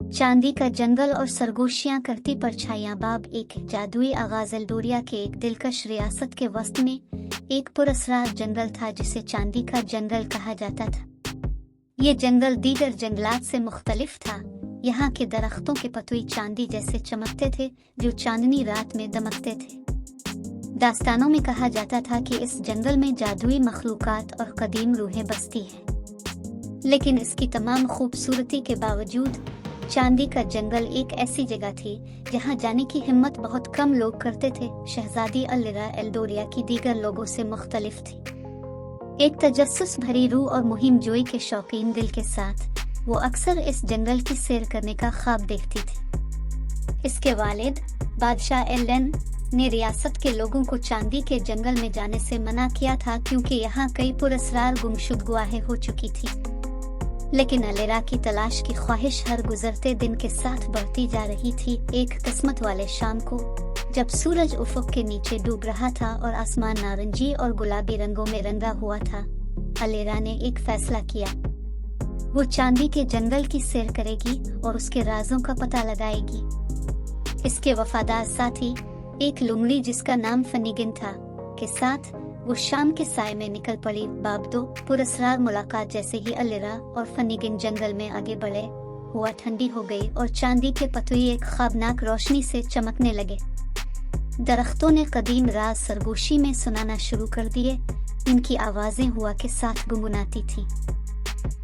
चांदी का जंगल और सरगोशियां करती परछाइयां। बाब एक जादुई आगाज। एल्डोरिया के एक दिलकश रियासत के वस्त में एक पुरअसरार जंगल था जिसे चांदी का जंगल कहा जाता था। ये जंगल दीगर जंगलात से मुख्तलिफ था। यहाँ के दरख्तों के पतुई चांदी जैसे चमकते थे जो चांदनी रात में दमकते थे। दास्तानों में कहा जाता था कि इस जंगल में जादुई मखलूकात और कदीम रूहें बसती हैं। लेकिन इसकी तमाम खूबसूरती के बावजूद चांदी का जंगल एक ऐसी जगह थी जहां जाने की हिम्मत बहुत कम लोग करते थे। शहजादी अलिरा एल्डोरिया की दीगर लोगों से मुख्तलिफ थी। एक तजस्सुस भरी रूह और मुहिम जोई के शौकीन दिल के साथ वो अक्सर इस जंगल की सैर करने का ख्वाब देखती थी। इसके वालिद बादशाह एल्डेन ने रियासत के लोगों को चांदी के जंगल में जाने से मना किया था क्योंकि यहाँ कई पुरअसरार गुमशुदगुआहें हो चुकी थी। लेकिन अलिरा की तलाश की ख्वाहिश हर गुजरते दिन के साथ बढ़ती जा रही थी। एक किस्मत वाले शाम को जब सूरज उफक के नीचे डूब रहा था और आसमान नारंगी और गुलाबी रंगों में रंगा हुआ था, अलिरा ने एक फैसला किया। वो चांदी के जंगल की सैर करेगी और उसके राजों का पता लगाएगी। इसके वफादार साथी एक लुमड़ी जिसका नाम फनीगिन था के साथ वो शाम के साय में निकल पड़ी। बाब दो पुरअसरार मुलाकात जैसे ही अलिरा और फनीगिन जंगल में आगे बढ़े, हवा ठंडी हो गई और चांदी के पतुई एक ख्वाबनाक रोशनी से चमकने लगे। दरख्तों ने कदीम राज सरगोशी में सुनाना शुरू कर दिए। इनकी आवाजें हवा के साथ गुनगुनाती थी।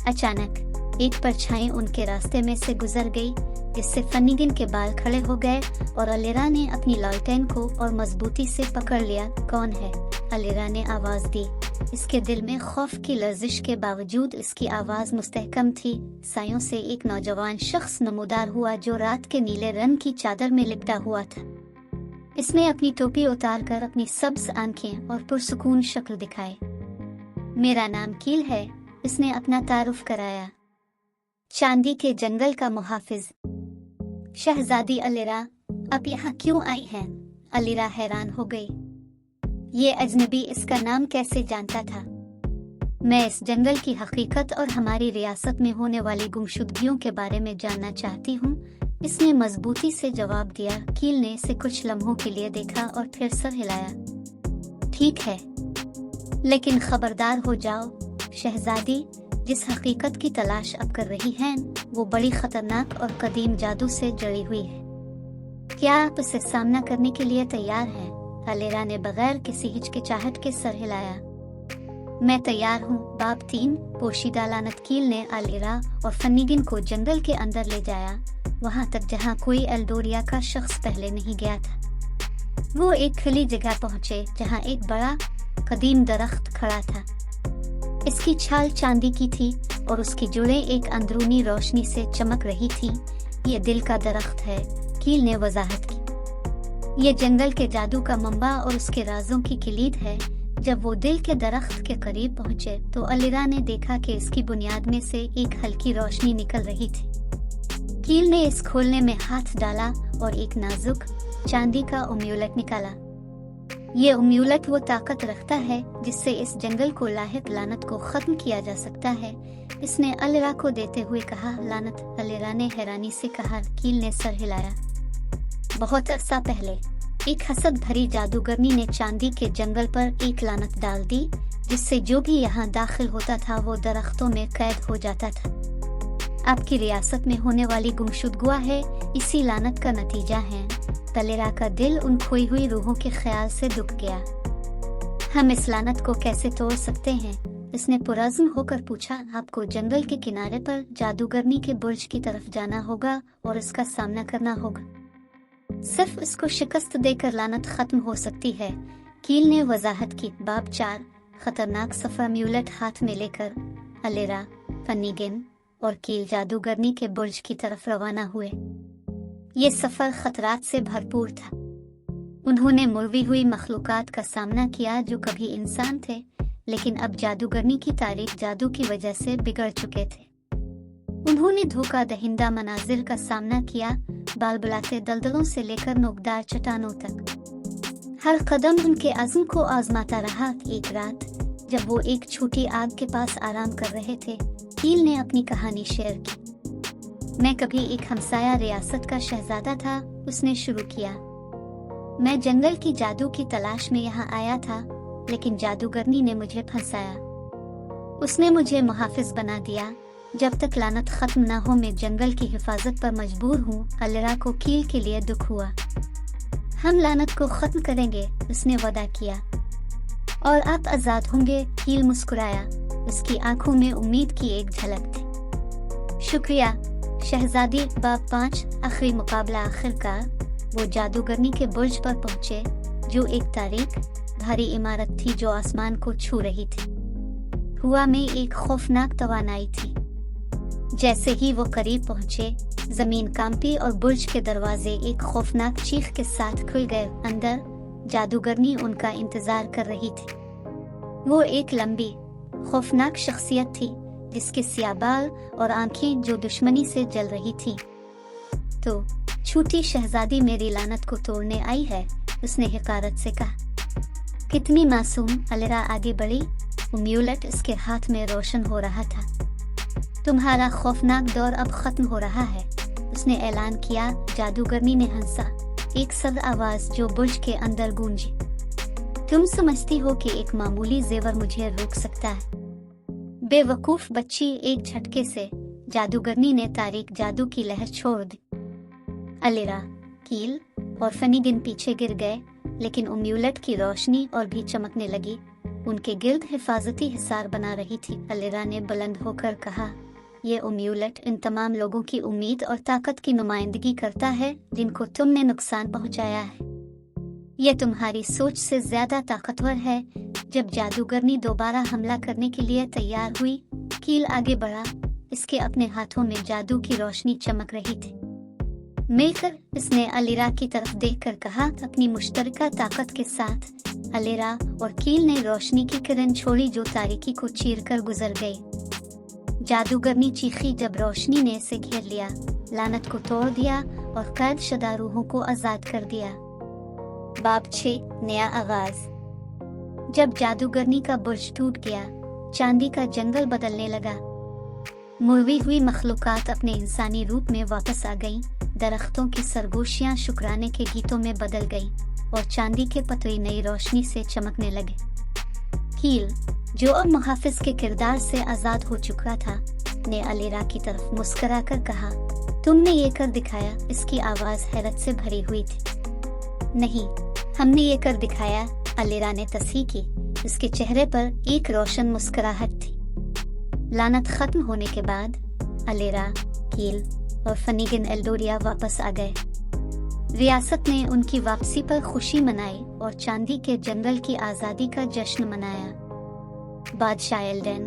अचानक एक परछाई उनके रास्ते में से गुजर गई जिससे फनीगिन के बाल खड़े हो गए और अलिरा ने अपनी लालटेन को और मजबूती से पकड़ लिया। कौन है? अलिरा ने आवाज दी। इसके दिल में खौफ की लर्जिश के बावजूद इसकी आवाज मुस्तहकम थी। सायों से एक नौजवान शख्स नमूदार हुआ जो रात के नीले रंग की चादर में लिपटा हुआ था। इसने अपनी टोपी उतारकर अपनी सब्ज आंखें और पुरसुकून शक्ल दिखाए। मेरा नाम कील है, इसने अपना तारुफ कराया। चांदी के जंगल का मुहाफिज। शहजादी अलिरा, अब यहाँ क्यों आई हैं? अलिरा हैरान हो गई। ये अजनबी इसका नाम कैसे जानता था? मैं इस जंगल की हकीकत और हमारी रियासत में होने वाली गुमशुदगियों के बारे में जानना चाहती हूँ, इसने मजबूती से जवाब दिया। कील ने इसे कुछ लम्हों के लिए देखा और फिर सर हिलाया। ठीक है, लेकिन खबरदार हो जाओ शहजादी, जिस हकीकत की तलाश अब कर रही हैं वो बड़ी खतरनाक और कदीम जादू से जुड़ी हुई है। क्या आप इसे सामना करने के लिए तैयार हैं? अलिरा ने बगैर किसी हिचकिचाहट के सर हिलाया। मैं तैयार हूँ। बाब 3 पोशीदा लानत। कील ने अलिरा और फनीगिन को जंगल के अंदर ले जाया, वहाँ तक जहाँ कोई एल्डोरिया का शख्स पहले नहीं गया था। वो एक खुली जगह पहुँचे जहाँ एक बड़ा कदीम दरख्त खड़ा था। इसकी छाल चांदी की थी और उसकी जुड़ें एक अंदरूनी रोशनी से चमक रही थी। ये दिल का दरख्त है, कील ने वजाहत की। ये जंगल के जादू का मंबा और उसके राजों की किलीद है। जब वो दिल के दरख्त के करीब पहुंचे तो अलिरा ने देखा कि इसकी बुनियाद में से एक हल्की रोशनी निकल रही थी। कील ने इस खोलने में हाथ डाला और एक नाजुक चांदी का अम्यूलेट निकाला। ये अम्यूलेट वो ताकत रखता है जिससे इस जंगल को लाहिक लानत को खत्म किया जा सकता है, इसने अलिरा को देते हुए कहा। लानत? अलिरा ने हैरानी से कहा। कील ने सर हिलाया। बहुत अरसा पहले एक हसद भरी जादूगरनी ने चांदी के जंगल पर एक लानत डाल दी जिससे जो भी यहाँ दाखिल होता था वो दरख्तों में कैद हो जाता था। आपकी रियासत में होने वाली गुमशुदगुआ है इसी लानत का नतीजा है। अलिरा का दिल उन खोई हुई रूहों के ख्याल से दुख गया। हम इस लानत को कैसे तोड़ सकते हैं? इसने पुरज़्म होकर पूछा। आपको जंगल के किनारे पर जादूगरनी के बुर्ज की तरफ जाना होगा और इसका सामना करना होगा। सिर्फ इसको शिकस्त देकर लानत खत्म हो सकती है, कील ने वजाहत की। बाब 4 खतरनाक सफर। म्यूलेट हाथ में लेकर अलिरा, फनीगिन और कील जादूगरनी के बुर्ज की तरफ रवाना हुए। ये सफर खतरात से भरपूर था। उन्होंने मुर्वी हुई मखलूकात का सामना किया जो कभी इंसान थे लेकिन अब जादूगरनी की तारीफ जादू की वजह से बिगड़ चुके थे। उन्होंने धोखा दहिंदा मनाजिर का सामना किया, बालबलाते दलदलों से लेकर नोकदार चट्टानों तक। हर कदम उनके अज़्म को आजमाता रहा। एक रात जब वो एक छोटी आग के पास आराम कर रहे थे, कील ने अपनी कहानी शेयर की। मैं कभी एक हमसाया रियासत का शहजादा था, उसने शुरू किया। मैं जंगल की जादू की तलाश में यहाँ आया था, लेकिन जादूगरनी ने मुझे फंसाया। उसने मुझे मुहाफिज बना दिया। जब तक लानत खत्म ना हो मैं जंगल की हिफाजत पर मजबूर हूँ। अलिरा को कील के लिए दुख हुआ। हम लानत को खत्म करेंगे, उसने वादा किया, और आप आजाद होंगे। कील मुस्कुराया, उसकी आंखों में उम्मीद की एक झलक थी। शुक्रिया शहजादी। बाब 5 आखिरी मुकाबला। आखिरकार वो जादूगरनी के बुर्ज पर पहुंचे, जो एक तारीख भारी इमारत थी जो आसमान को छू रही थी। हवा में एक खौफनाक तवानाई थी। जैसे ही वो करीब पहुंचे, जमीन कांपी और बुर्ज के दरवाजे एक खौफनाक चीख के साथ खुल गए। अंदर जादूगरनी उनका इंतजार कर रही थी। वो एक लंबी खौफनाक शख्सियत थी, जिसके सियाह बाल और आंखें जो दुश्मनी से जल रही थी। तो छोटी शहजादी मेरी लानत को तोड़ने आई है, उसने हिकारत से कहा। कितनी मासूम। अलिरा आगे बढ़ी। अम्यूलेट उसके हाथ में रोशन हो रहा था। तुम्हारा खौफनाक दौर अब खत्म हो रहा है, उसने ऐलान किया। जादूगरनी ने हंसा, एक सर्द आवाज जो बुर्ज के अंदर गूंजी। तुम समझती हो कि एक मामूली जेवर मुझे रोक सकता है? बेवकूफ बच्ची। एक झटके से जादूगरनी ने तारीख जादू की लहर छोड़ दी। अलिरा, कील और फनीगिन पीछे गिर गए, लेकिन अम्यूलेट की रोशनी और भी चमकने लगी। उनके गिर्द हिफाजती हिसार बना रही थी। अलिरा ने बुलंद होकर कहा, ये अम्यूलेट इन तमाम लोगों की उम्मीद और ताकत की नुमाइंदगी करता है जिनको तुमने नुकसान पहुंचाया है। ये तुम्हारी सोच से ज्यादा ताकतवर है। जब जादूगरनी दोबारा हमला करने के लिए तैयार हुई, कील आगे बढ़ा। इसके अपने हाथों में जादू की रोशनी चमक रही थी। मिलकर, इसने अलिरा की तरफ देखकर कहा, अपनी मुश्तरका ताकत के साथ। अलिरा और कील ने रोशनी की किरण छोड़ी जो तारीकी को चीरकर गुजर गई। जादूगरनी चीखी जब रोशनी ने इसे घेर लिया, लानत को तोड़ दिया और कैद शुदा रूहों को आजाद कर दिया। बाब 6 नया आगाज। जब जादूगरनी का बुर्ज टूट गया, चांदी का जंगल बदलने लगा। मुर्वी हुई मखलूकात अपने इंसानी रूप में वापस आ गईं। दरख्तों की सरगोशियां शुक्राने के गीतों में बदल गईं और चांदी के पतई नई रोशनी से चमकने लगे। कील, जो अब मुहाफिज के किरदार से आजाद हो चुका था, ने अलिरा की तरफ मुस्कुराकर कहा, तुमने ये कर दिखाया। इसकी आवाज हैरत से भरी हुई थी। नहीं, हमने ये कर दिखाया, अलिरा ने तस्हीह की। उसके चेहरे पर एक रोशन मुस्कुराहट थी। लानत खत्म होने के बाद अलिरा, कील और फनीगिन एल्डोरिया वापस आ गए। रियासत ने उनकी वापसी पर खुशी मनाई और चांदी के जंगल की आजादी का जश्न मनाया। बादशाह एल्डेन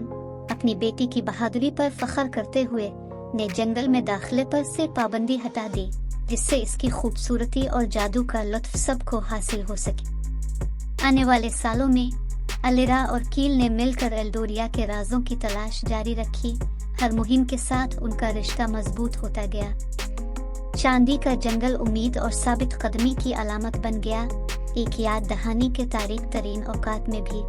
अपनी बेटी की बहादुरी पर फख्र करते हुए ने जंगल में दाखिले पर से पाबंदी हटा दी, जिससे इसकी खूबसूरती और जादू का लुत्फ सबको हासिल हो सके। आने वाले सालों में अलिरा और कील ने मिलकर एल्डोरिया के राजों की तलाश जारी रखी। हर मुहिम के साथ उनका रिश्ता मजबूत होता गया। चांदी का जंगल उम्मीद और साबित कदमी की अलामत बन गया, एक याद दहानी के तारीख तरीन औकात में भी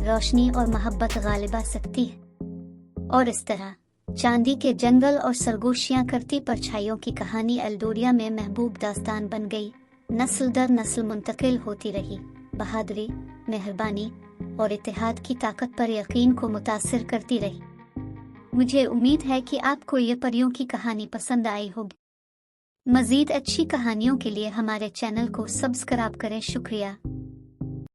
रोशनी और मोहब्बत गालिब आ सकती है। और इस तरह चांदी के जंगल और सरगोशियां करती परछाइयों की कहानी एल्डोरिया में महबूब दास्तान बन गई। नस्ल दर नस्ल मुंतकिल होती रही। बहादुरी, मेहरबानी और इत्तेहाद की ताकत पर यकीन को मुतासिर करती रही। मुझे उम्मीद है कि आपको ये परियों की कहानी पसंद आई होगी। मज़ीद अच्छी कहानियों के लिए हमारे चैनल को सब्सक्राइब करें। शुक्रिया।